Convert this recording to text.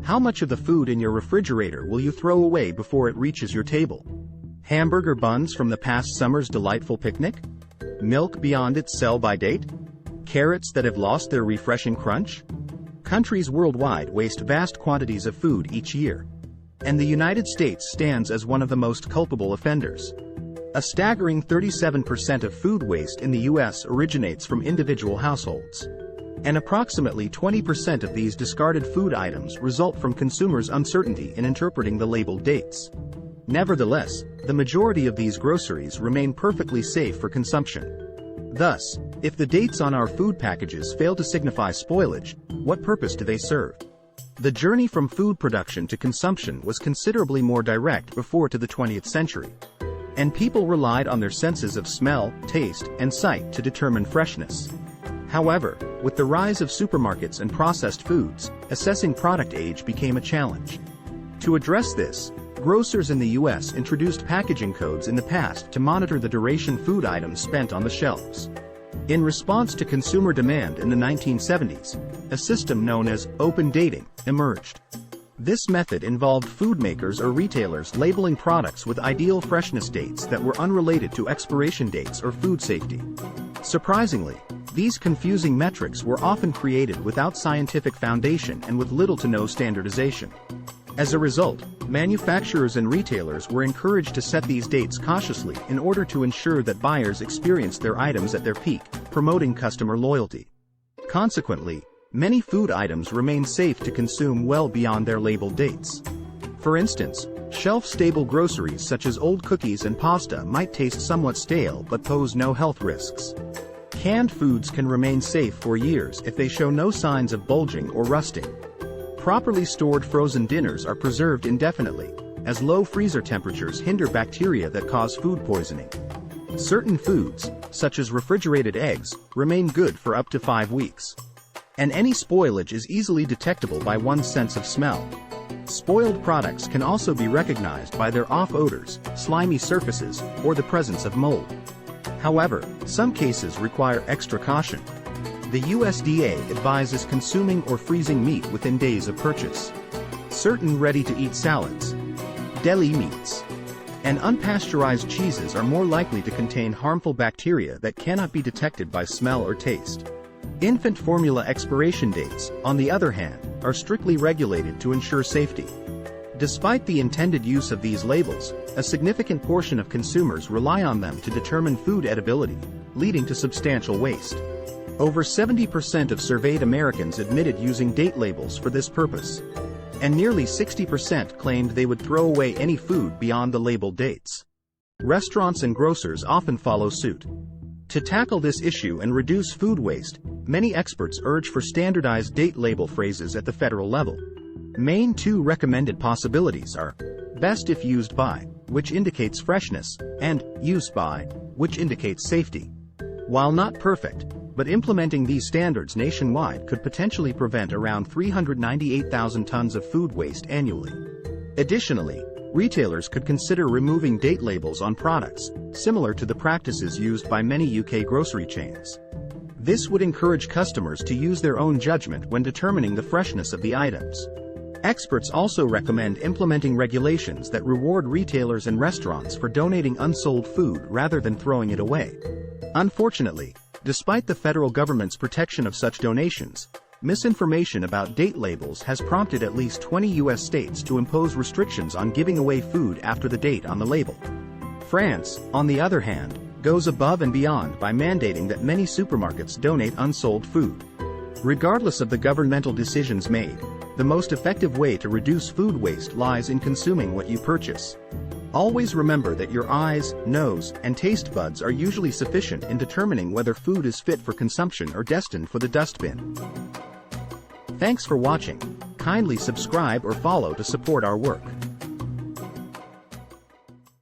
How much of the food in your refrigerator will you throw away before it reaches your table? Hamburger buns from the past summer's delightful picnic? Milk beyond its sell-by date? Carrots that have lost their refreshing crunch? Countries worldwide waste vast quantities of food each year. And the United States stands as one of the most culpable offenders. A staggering 37% of food waste in the U.S. originates from individual households. And approximately 20% of these discarded food items result from consumers' uncertainty in interpreting the labeled dates. Nevertheless, the majority of these groceries remain perfectly safe for consumption. Thus, if the dates on our food packages fail to signify spoilage, what purpose do they serve? The journey from food production to consumption was considerably more direct before to the 20th century. And people relied on their senses of smell, taste, and sight to determine freshness. However, with the rise of supermarkets and processed foods, assessing product age became a challenge. To address this, grocers in the U.S. introduced packaging codes in the past to monitor the duration food items spent on the shelves. In response to consumer demand in the 1970s, a system known as open dating emerged. This method involved food makers or retailers labeling products with ideal freshness dates that were unrelated to expiration dates or food safety. Surprisingly, these confusing metrics were often created without scientific foundation and with little to no standardization. As a result, manufacturers and retailers were encouraged to set these dates cautiously in order to ensure that buyers experienced their items at their peak, promoting customer loyalty. Consequently, many food items remain safe to consume well beyond their labeled dates. For instance, shelf-stable groceries such as old cookies and pasta might taste somewhat stale but pose no health risks. Canned foods can remain safe for years if they show no signs of bulging or rusting. Properly stored frozen dinners are preserved indefinitely, as low freezer temperatures hinder bacteria that cause food poisoning. Certain foods, such as refrigerated eggs, remain good for up to 5 weeks. And any spoilage is easily detectable by one's sense of smell. Spoiled products can also be recognized by their off odors, slimy surfaces, or the presence of mold. However, some cases require extra caution. The USDA advises consuming or freezing meat within days of purchase. Certain ready-to-eat salads, deli meats, and unpasteurized cheeses are more likely to contain harmful bacteria that cannot be detected by smell or taste. Infant formula expiration dates, on the other hand, are strictly regulated to ensure safety. Despite the intended use of these labels, a significant portion of consumers rely on them to determine food edibility, leading to substantial waste. Over 70% of surveyed Americans admitted using date labels for this purpose. And nearly 60% claimed they would throw away any food beyond the labeled dates. Restaurants and grocers often follow suit. To tackle this issue and reduce food waste, many experts urge for standardized date label phrases at the federal level. Main two recommended possibilities are best if used by, which indicates freshness, and use by, which indicates safety. While not perfect, but implementing these standards nationwide could potentially prevent around 398,000 tons of food waste annually. Additionally, retailers could consider removing date labels on products, similar to the practices used by many UK grocery chains. This would encourage customers to use their own judgment when determining the freshness of the items. Experts also recommend implementing regulations that reward retailers and restaurants for donating unsold food rather than throwing it away. Unfortunately, despite the federal government's protection of such donations, misinformation about date labels has prompted at least 20 U.S. states to impose restrictions on giving away food after the date on the label. France, on the other hand, goes above and beyond by mandating that many supermarkets donate unsold food. Regardless of the governmental decisions made, the most effective way to reduce food waste lies in consuming what you purchase. Always remember that your eyes, nose, and taste buds are usually sufficient in determining whether food is fit for consumption or destined for the dustbin. Thanks for watching. Kindly subscribe or follow to support our work.